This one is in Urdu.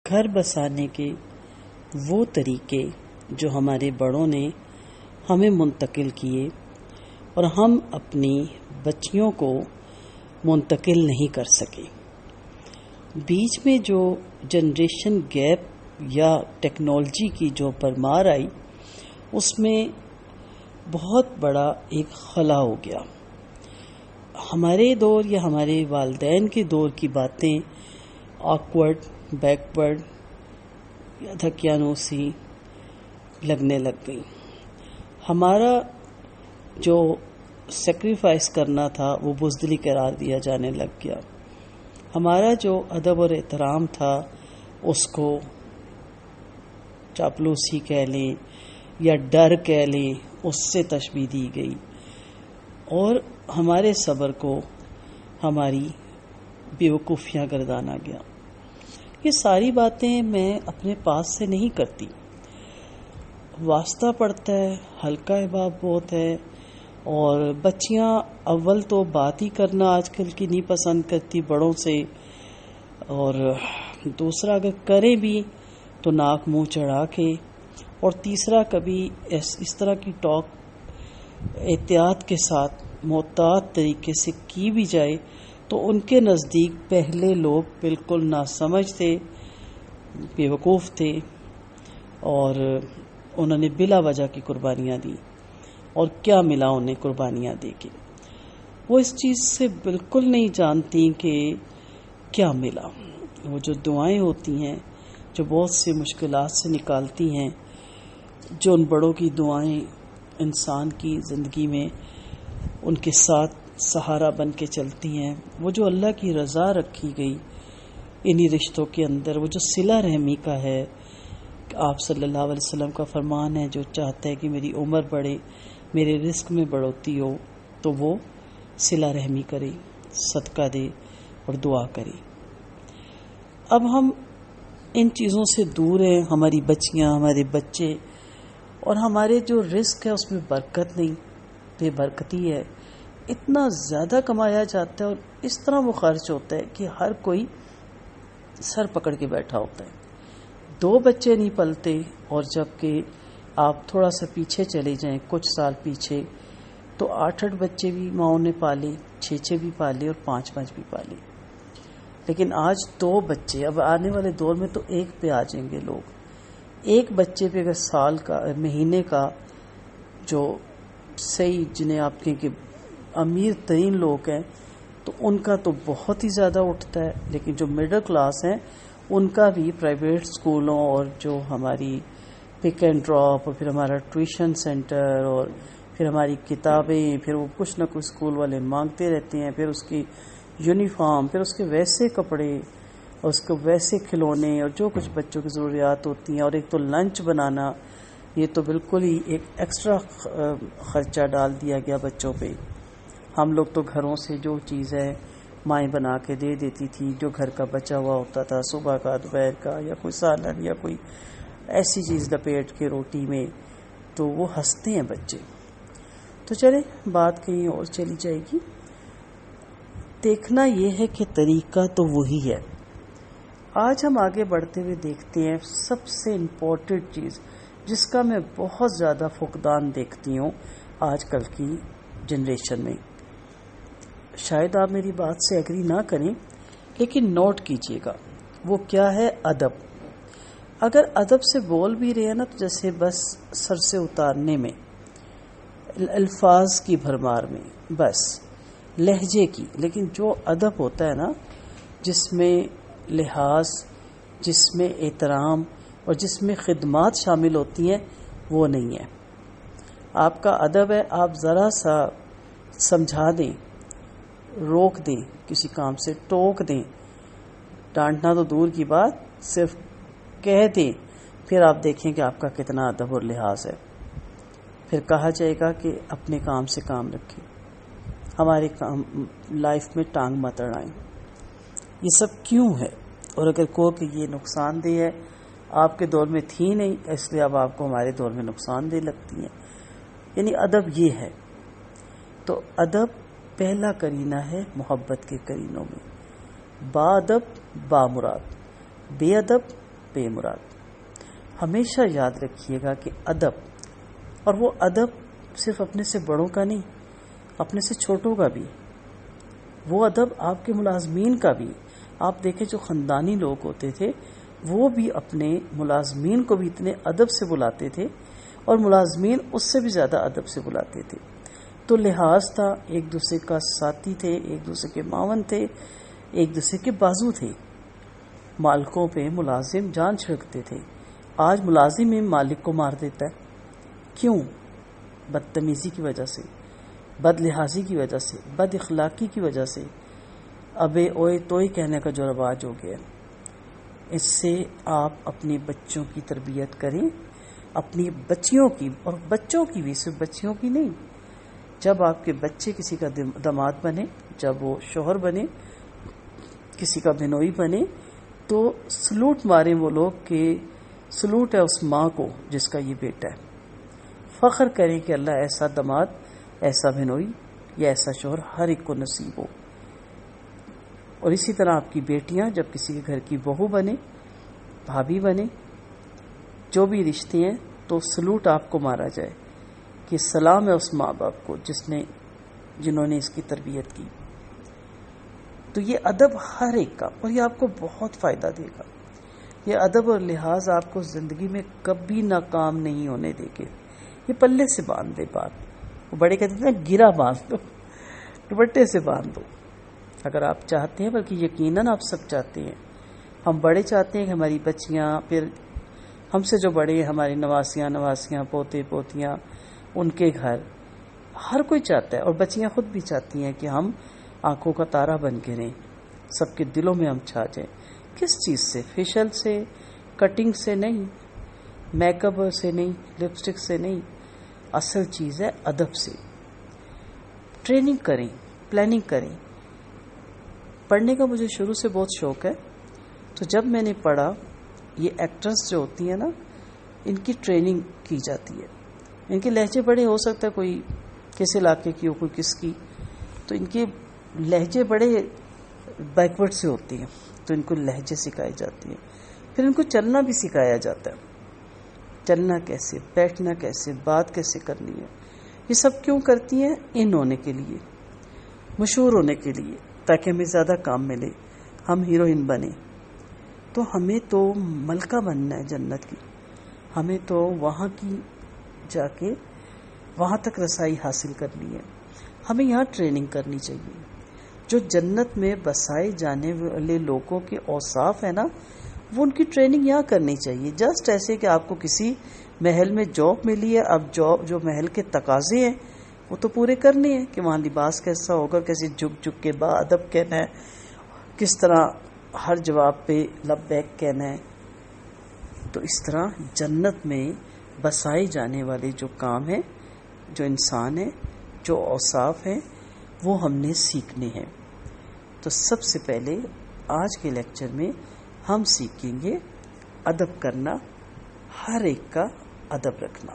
گھر بسانے کے وہ طریقے جو ہمارے بڑوں نے ہمیں منتقل کیے اور ہم اپنی بچیوں کو منتقل نہیں کر سکے. بیچ میں جو جنریشن گیپ یا ٹیکنالوجی کی جو پرمار آئی، اس میں بہت بڑا ایک خلا ہو گیا. ہمارے دور یا ہمارے والدین کے دور کی باتیں آکورڈ، بیکورڈ یا دھکیانوسی لگنے لگ گئی. ہمارا جو سیکریفائس کرنا تھا وہ بزدلی قرار دیا جانے لگ گیا. ہمارا جو ادب اور احترام تھا اس کو چاپلوسی کہہ لیں یا ڈر کہہ لیں، اس سے تشبیہ دی گئی، اور ہمارے صبر کو ہماری بیوقوفیاں گردانا گیا. یہ ساری باتیں میں اپنے پاس سے نہیں کرتی. واسطہ پڑتا ہے، ہلکا احباب بہت ہے، اور بچیاں اول تو بات ہی کرنا آج کل کی نہیں پسند کرتی بڑوں سے، اور دوسرا اگر کریں بھی تو ناک منہ چڑھا کے، اور تیسرا کبھی اس طرح کی ٹاک احتیاط کے ساتھ محتاط طریقے سے کی بھی جائے تو ان کے نزدیک پہلے لوگ بالکل ناسمجھ تھے، بیوقوف تھے، اور انہوں نے بلا وجہ کی قربانیاں دی. اور کیا ملا انہیں قربانیاں دے کے؟ وہ اس چیز سے بالکل نہیں جانتی کہ کیا ملا. وہ جو دعائیں ہوتی ہیں جو بہت سی مشکلات سے نکالتی ہیں، جو ان بڑوں کی دعائیں انسان کی زندگی میں ان کے ساتھ سہارا بن کے چلتی ہیں، وہ جو اللہ کی رضا رکھی گئی انہی رشتوں کے اندر، وہ جو صلہ رحمی کا ہے. آپ صلی اللہ علیہ وسلم کا فرمان ہے، جو چاہتا ہے کہ میری عمر بڑھے، میرے رزق میں بڑھوتی ہو، تو وہ صلہ رحمی کرے، صدقہ دے اور دعا کرے. اب ہم ان چیزوں سے دور ہیں. ہماری بچیاں، ہمارے بچے، اور ہمارے جو رزق ہے اس میں برکت نہیں، بے برکتی ہے. اتنا زیادہ کمایا جاتا ہے اور اس طرح وہ خرچ ہوتا ہے کہ ہر کوئی سر پکڑ کے بیٹھا ہوتا ہے. 2 بچے نہیں پلتے، اور جب کہ آپ تھوڑا سا پیچھے چلے جائیں، کچھ سال پیچھے، تو 8 بچے بھی ماؤں نے پالے، 6 بھی پالے، اور 5 بھی پالے. لیکن آج 2 بچے، اب آنے والے دور میں تو 1 پہ آ جائیں گے لوگ. 1 بچے پہ اگر سال کا، مہینے کا، جو صحیح جنہیں آپ کہیں کہ امیر ترین لوگ ہیں، تو ان کا تو بہت ہی زیادہ اٹھتا ہے. لیکن جو مڈل کلاس ہیں ان کا بھی پرائیویٹ سکولوں اور جو ہماری پک اینڈ ڈراپ، اور پھر ہمارا ٹیوشن سینٹر، اور پھر ہماری کتابیں، پھر وہ کچھ نہ کچھ اسکول والے مانگتے رہتے ہیں، پھر اس کی یونیفارم، پھر اس کے ویسے کپڑے، اور اس کو ویسے کھلونے، اور جو کچھ بچوں کی ضروریات ہوتی ہیں، اور ایک تو لنچ بنانا، یہ تو بالکل ہی ایک ایکسٹرا خرچہ ڈال دیا گیا بچوں پہ. ہم لوگ تو گھروں سے جو چیز ہے مائیں بنا کے دے دیتی تھی، جو گھر کا بچا ہوا ہوتا تھا، صبح کا، دوپہر کا، یا کوئی سالن یا کوئی ایسی چیز لپیٹ کے روٹی میں، تو وہ ہنستے ہیں بچے. تو چلیں بات کہیں اور چلی جائے گی. دیکھنا یہ ہے کہ طریقہ تو وہی ہے. آج ہم آگے بڑھتے ہوئے دیکھتے ہیں سب سے امپورٹنٹ چیز جس کا میں بہت زیادہ فقدان دیکھتی ہوں آج کل کی جنریشن میں. شاید آپ میری بات سے ایگری نہ کریں، لیکن نوٹ کیجئے گا. وہ کیا ہے؟ ادب. اگر ادب سے بول بھی رہے ہیں نا، تو جیسے بس سر سے اتارنے میں، الفاظ کی بھرمار میں، بس لہجے کی. لیکن جو ادب ہوتا ہے نا، جس میں لحاظ، جس میں احترام، اور جس میں خدمات شامل ہوتی ہیں، وہ نہیں ہے. آپ کا ادب ہے، آپ ذرا سا سمجھا دیں، روک دیں، کسی کام سے ٹوک دیں، ڈانٹنا تو دور کی بات، صرف کہہ دیں، پھر آپ دیکھیں کہ آپ کا کتنا ادب اور لحاظ ہے. پھر کہا جائے گا کہ اپنے کام سے کام رکھیں، ہمارے کام لائف میں ٹانگ مت اڑائیں. یہ سب کیوں ہے؟ اور اگر کہو کہ یہ نقصان دہ ہے، آپ کے دور میں تھی نہیں، اس لیے اب آپ کو ہمارے دور میں نقصان دہ لگتی ہیں. یعنی ادب یہ ہے. تو ادب پہلا کرینہ ہے محبت کے کرینوں میں. با ادب با مراد، بے ادب بے مراد۔ ہمیشہ یاد رکھیے گا کہ ادب، اور وہ ادب صرف اپنے سے بڑوں کا نہیں، اپنے سے چھوٹوں کا بھی، وہ ادب آپ کے ملازمین کا بھی۔ آپ دیکھیں جو خاندانی لوگ ہوتے تھے وہ بھی اپنے ملازمین کو بھی اتنے ادب سے بلاتے تھے، اور ملازمین اس سے بھی زیادہ ادب سے بلاتے تھے۔ تو لحاظ تھا، ایک دوسرے کا ساتھی تھے، ایک دوسرے کے معاون تھے، ایک دوسرے کے بازو تھے۔ مالکوں پہ ملازم جان چھڑکتے تھے۔ آج ملازم ہی مالک کو مار دیتا ہے، کیوں؟ بدتمیزی کی وجہ سے، بد لحاظی کی وجہ سے، بد اخلاقی کی وجہ سے، ابے اوئے توئے کہنے کا جو رواج ہو گیا۔ اس سے آپ اپنے بچوں کی تربیت کریں، اپنی بچیوں کی، اور بچوں کی بھی، صرف بچیوں کی نہیں۔ جب آپ کے بچے کسی کا داماد بنے، جب وہ شوہر بنے، کسی کا بنوئی بنے، تو سلوٹ ماریں وہ لوگ کہ سلوٹ ہے اس ماں کو جس کا یہ بیٹا ہے۔ فخر کریں کہ اللہ ایسا داماد، ایسا بنوئی یا ایسا شوہر ہر ایک کو نصیب ہو۔ اور اسی طرح آپ کی بیٹیاں جب کسی کے گھر کی بہو بنے، بھابھی بنے، جو بھی رشتے ہیں، تو سلوٹ آپ کو مارا جائے کہ سلام ہے اس ماں باپ کو جنہوں نے اس کی تربیت کی۔ تو یہ ادب ہر ایک کا، اور یہ آپ کو بہت فائدہ دے گا۔ یہ ادب اور لحاظ آپ کو زندگی میں کبھی ناکام نہیں ہونے دے گے۔ یہ پلے سے باندھ دے بات، وہ بڑے کہتے ہیں نا، گرا باندھ دو، دوپٹے سے باندھ دو اگر آپ چاہتے ہیں، بلکہ یقیناً آپ سب چاہتے ہیں۔ ہم بڑے چاہتے ہیں کہ ہماری بچیاں، پھر ہم سے جو بڑے ہیں، ہماری نواسیاں، پوتے پوتیاں، ان کے گھر، ہر کوئی چاہتا ہے، اور بچیاں خود بھی چاہتی ہیں کہ ہم آنکھوں کا تارا بن کے رہیں، سب کے دلوں میں ہم چھا جائیں۔ کس چیز سے؟ فیشل سے، کٹنگ سے نہیں، میک اپ سے نہیں، لپسٹک سے نہیں، اصل چیز ہے ادب سے۔ ٹریننگ کریں، پلاننگ کریں۔ پڑھنے کا مجھے شروع سے بہت شوق ہے، تو جب میں نے پڑھا، یہ ایکٹرز جو ہوتی ہیں نا، ان کی ٹریننگ کی جاتی ہے۔ ان کے لہجے بڑے، ہو سکتا ہے کوئی کس علاقے کی ہو، کوئی کس کی، تو ان کے لہجے بڑے بیکورڈ سے ہوتے ہیں، تو ان کو لہجے سکھائے جاتے ہیں۔ پھر ان کو چلنا بھی سکھایا جاتا ہے، چلنا کیسے، بیٹھنا کیسے، بات کیسے کرنی ہے۔ یہ سب کیوں کرتی ہیں؟ ان ہونے کے لیے، مشہور ہونے کے لیے، تاکہ ہمیں زیادہ کام ملے، ہم ہیروئن بنیں۔ تو ہمیں تو ملکہ بننا ہے جنت کی، ہمیں تو وہاں کی جا کے وہاں تک رسائی حاصل کرنی ہے۔ ہمیں یہاں ٹریننگ کرنی چاہیے۔ جو جنت میں بسائے جانے والے لوگوں کے اوصاف ہیں نا، وہ ان کی ٹریننگ یہاں کرنی چاہیے۔ جسٹ ایسے کہ آپ کو کسی محل میں جاب ملی ہے، اب جاب جو محل کے تقاضے ہیں وہ تو پورے کرنے ہیں، کہ وہاں لباس کیسا ہوگا، کیسے جھک جھک کے با ادب کہنا ہے، کس طرح ہر جواب پہ لبیک کہنا ہے۔ تو اس طرح جنت میں بسائے جانے والے جو کام ہیں، جو انسان ہیں، جو اوصاف ہیں، وہ ہم نے سیکھنے ہیں۔ تو سب سے پہلے آج کے لیکچر میں ہم سیکھیں گے ادب کرنا، ہر ایک کا ادب رکھنا۔